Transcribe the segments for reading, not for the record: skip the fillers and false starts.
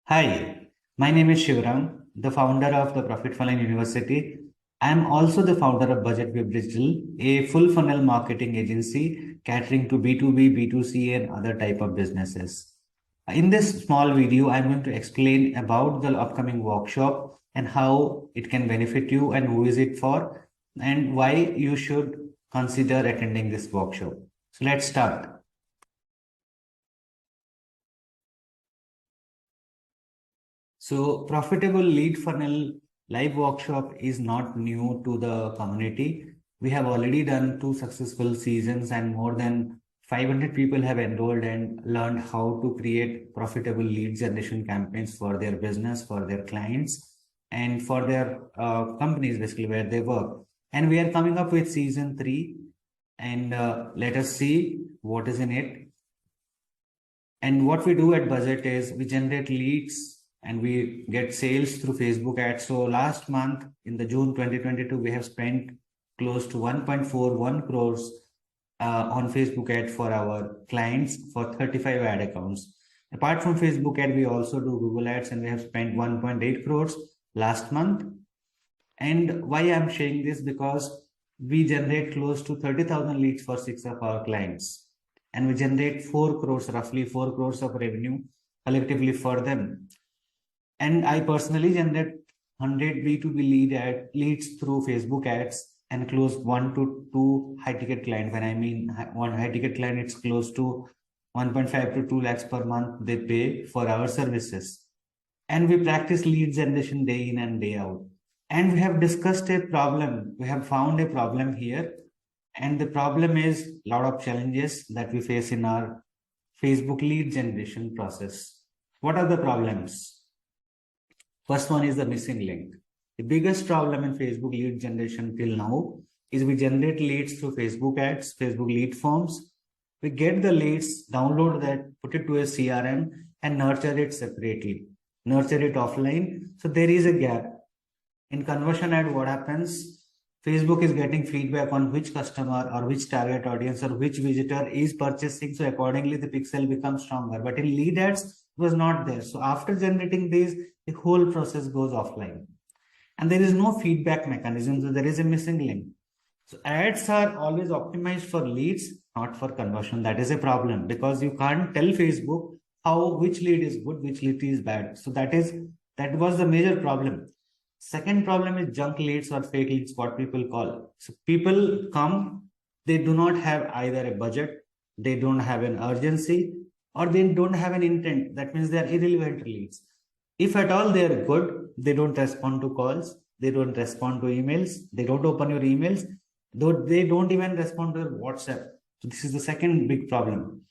Hi, my name is Shivram, the founder of the Profit Funnel University. I am also the founder of Budget Web Digital, a full funnel marketing agency catering to B2B, B2C, and other type of businesses. In this small video, I'm going to explain about the upcoming workshop and how it can benefit you and who is it for and why you should consider attending this workshop. So let's start. So profitable lead funnel live workshop is not new to the community. We have already done 2 successful seasons and more than 500 people have enrolled and learned how to create profitable lead generation campaigns for their business, for their clients, and for their companies basically where they work. And we are coming up with season 3 and let us see what is in it. And what we do at Budget is we generate leads and we get sales through Facebook ads. So last month in the June 2022, we have spent close to 1.41 crores on Facebook ad for our clients for 35 ad accounts. Apart from Facebook ad, we also do Google ads and we have spent 1.8 crores last month. And why I'm sharing this? Because we generate close to 30,000 leads for 6 of our clients. And we generate 4 crores, roughly 4 crores of revenue collectively for them. And I personally generate 100 B2B leads through Facebook ads and close 1 to 2 high ticket client. When I mean one high ticket client, it's close to 1.5 to 2 lakhs per month they pay for our services. And we practice lead generation day in and day out. And we have discussed a problem. We have found a problem here. And the problem is a lot of challenges that we face in our Facebook lead generation process. What are the problems? First one is the missing link. The biggest problem in Facebook lead generation till now is we generate leads through Facebook ads, Facebook lead forms. We get the leads, download that, put it to a CRM and nurture it separately, nurture it offline. So there is a gap. In conversion ad, what happens? Facebook is getting feedback on which customer or which target audience or which visitor is purchasing. So accordingly, the pixel becomes stronger. But in lead ads, it was not there. So after generating these, the whole process goes offline. And there is no feedback mechanism. So there is a missing link. So ads are always optimized for leads, not for conversion. That is a problem because you can't tell Facebook which lead is good, which lead is bad. So that was the major problem. Second problem is junk leads or fake leads, what people call. So people come, they do not have either a budget, they don't have an urgency, or they don't have an intent. That means they are irrelevant leads. If at all they are good, they don't respond to calls, they don't respond to emails, they don't open your emails, though they don't even respond to your WhatsApp. So this is the second big problem.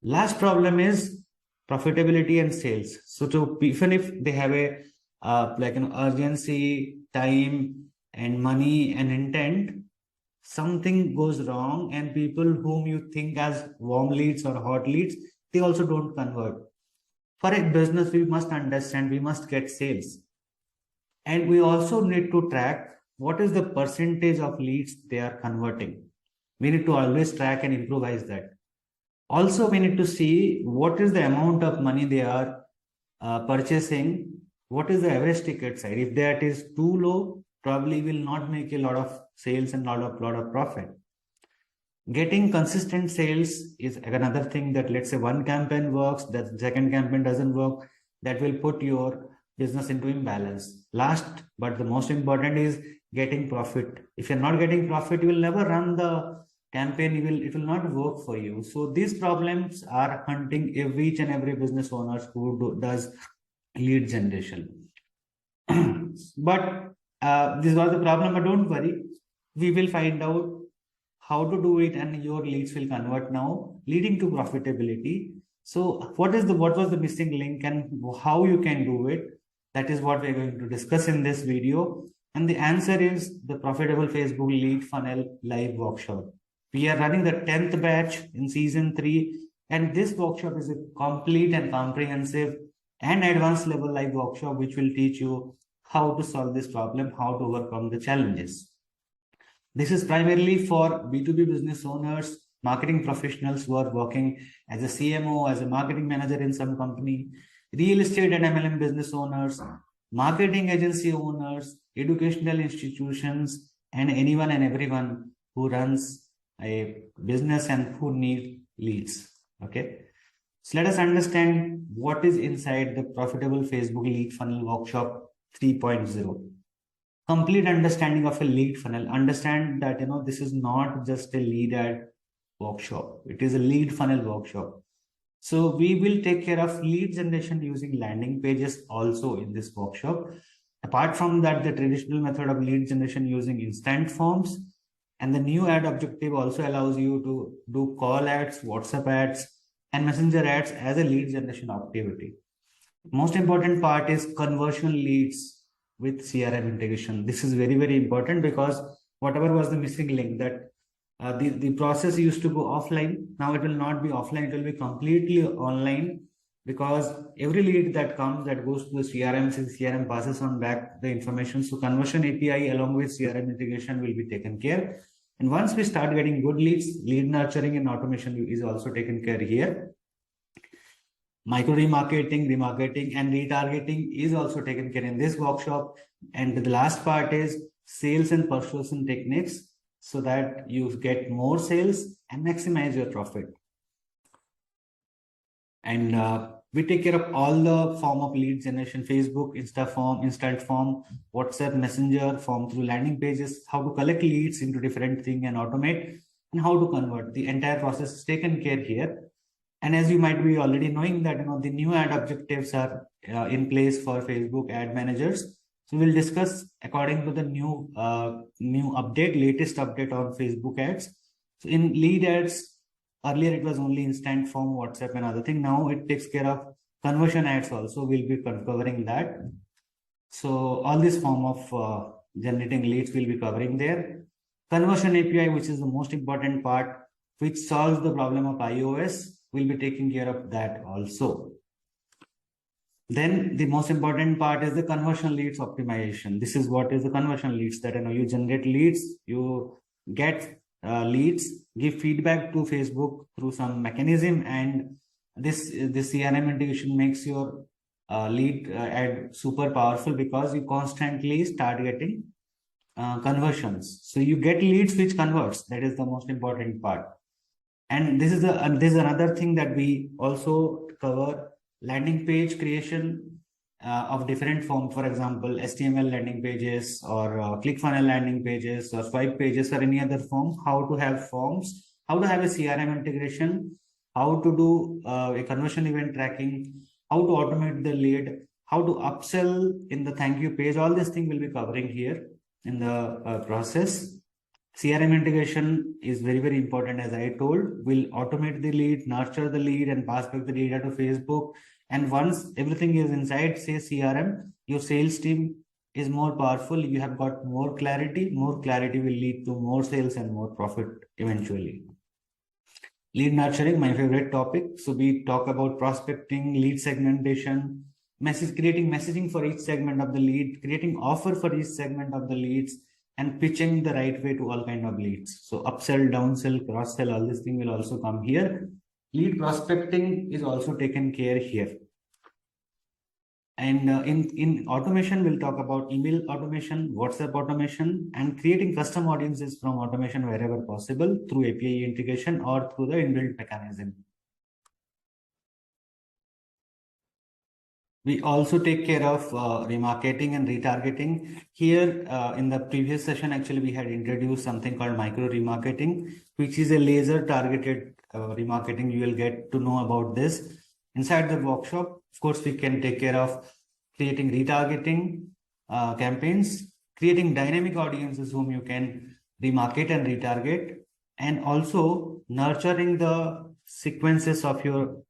Last problem is profitability and sales. So even if they have a urgency, time, and money and intent, something goes wrong, and people whom you think as warm leads or hot leads, they also don't convert. For a business, we must understand we must get sales, and we also need to track what is the percentage of leads they are converting. We need to always track and improvise that. Also, we need to see what is the amount of money they are purchasing. What is the average ticket size? If that is too low, probably will not make a lot of sales and lot of profit. Getting consistent sales is another thing that, let's say one campaign works, that second campaign doesn't work, that will put your business into imbalance. Last, but the most important is getting profit. If you're not getting profit, you will never run the campaign, it will not work for you. So these problems are hunting each and every business owners who does lead generation. But this was the problem, but don't worry, we will find out how to do it and your leads will convert now, leading to profitability. So what was the missing link and how you can do it? That is what we're going to discuss in this video. And the answer is the Profitable Facebook Lead Funnel Live Workshop. We are running the 10th batch in season 3, and this workshop is a complete and comprehensive and advanced level live workshop which will teach you how to solve this problem, how to overcome the challenges. This is primarily for B2B business owners, marketing professionals who are working as a CMO, as a marketing manager in some company, real estate and MLM business owners, marketing agency owners, educational institutions, and anyone and everyone who runs a business and who need leads. Okay. So let us understand what is inside the Profitable Facebook Lead Funnel Workshop 3.0. Complete understanding of a lead funnel. Understand that this is not just a lead ad workshop. It is a lead funnel workshop. So we will take care of lead generation using landing pages also in this workshop. Apart from that, the traditional method of lead generation using instant forms, and the new ad objective also allows you to do call ads, WhatsApp ads, and messenger ads as a lead generation activity. Most important part is conversion leads with CRM integration. This is very, very important because whatever was the missing link, that the process used to go offline. Now it will not be offline, it will be completely online, because every lead that comes, that goes to the CRM, since CRM passes on back the information. So conversion API along with CRM integration will be taken care. And once we start getting good leads, lead nurturing and automation is also taken care here. Micro remarketing, remarketing, and retargeting is also taken care in this workshop. And the last part is sales and persuasion techniques, so that you get more sales and maximize your profit. And we take care of all the form of lead generation: Facebook, Insta form, instant form, WhatsApp, Messenger form, through landing pages, how to collect leads into different thing and automate, and how to convert. The entire process is taken care here. And as you might be already knowing that the new ad objectives are in place for Facebook ad managers. So we'll discuss according to the new update, latest update on Facebook ads. So in lead ads, earlier it was only instant form, WhatsApp, and other thing. Now it takes care of conversion ads also. We'll be covering that. So all this form of generating leads will be covering there. Conversion API, which is the most important part, which solves the problem of iOS, will be taking care of that also. Then the most important part is the conversion leads optimization. This is what is the conversion leads, that you generate leads, you get leads, give feedback to Facebook through some mechanism, and this CRM integration makes your lead ad super powerful, because you constantly start getting conversions. So you get leads which converts. That is the most important part. And this is another thing that we also cover: landing page creation of different forms. For example, HTML landing pages, or ClickFunnels landing pages, or swipe pages, or any other form. How to have forms, how to have a CRM integration, how to do a conversion event tracking, how to automate the lead, how to upsell in the thank you page. All these things will be covering here in the process. CRM integration is very, very important. As I told, will automate the lead, nurture the lead, and pass back the data to Facebook. And once everything is inside, say CRM, your sales team is more powerful. You have got more clarity. More clarity will lead to more sales and more profit eventually. Lead nurturing, my favorite topic. So we talk about prospecting, lead segmentation, creating messaging for each segment of the lead, creating offer for each segment of the leads, and pitching the right way to all kind of leads. So upsell, downsell, cross sell, all this thing will also come here. Lead prospecting is also taken care here. And in automation, we'll talk about email automation, WhatsApp automation, and creating custom audiences from automation wherever possible through API integration or through the inbuilt mechanism. We also take care of remarketing and retargeting. Here in the previous session, actually, we had introduced something called micro remarketing, which is a laser targeted remarketing. You will get to know about this inside the workshop. Of course, we can take care of creating retargeting campaigns, creating dynamic audiences whom you can remarket and retarget, and also nurturing the sequences of your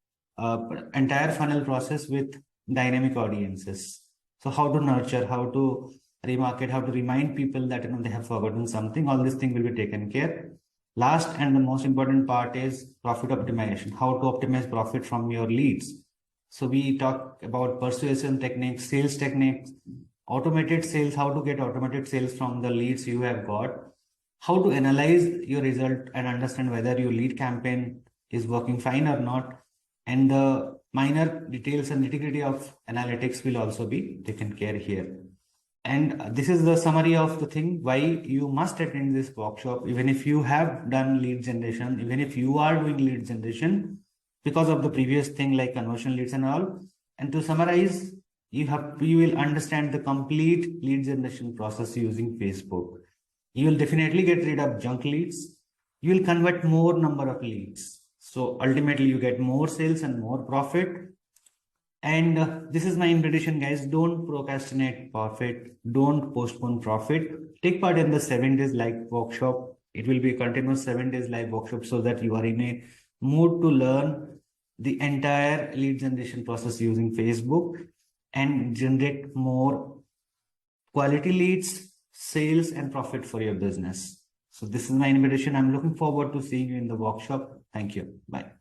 entire funnel process with dynamic audiences. So how to nurture, how to remarket, how to remind people that they have forgotten something. All this thing will be taken care. Last and the most important part is profit optimization. How to optimize profit from your leads. So we talk about persuasion techniques, sales techniques, automated sales, how to get automated sales from the leads you have got, how to analyze your result and understand whether your lead campaign is working fine or not, and the minor details and nitty-gritty of analytics will also be taken care here. And this is the summary of the thing why you must attend this workshop, even if you have done lead generation, even if you are doing lead generation, because of the previous thing like conversion leads and all. And to summarize, you will understand the complete lead generation process using Facebook. You will definitely get rid of junk leads. You will convert more number of leads. So ultimately you get more sales and more profit. And this is my invitation, guys. Don't procrastinate profit. Don't postpone profit. Take part in the 7 days live workshop. It will be a continuous 7 days live workshop so that you are in a mood to learn the entire lead generation process using Facebook and generate more quality leads, sales, and profit for your business. So this is my invitation. I'm looking forward to seeing you in the workshop. Thank you. Bye.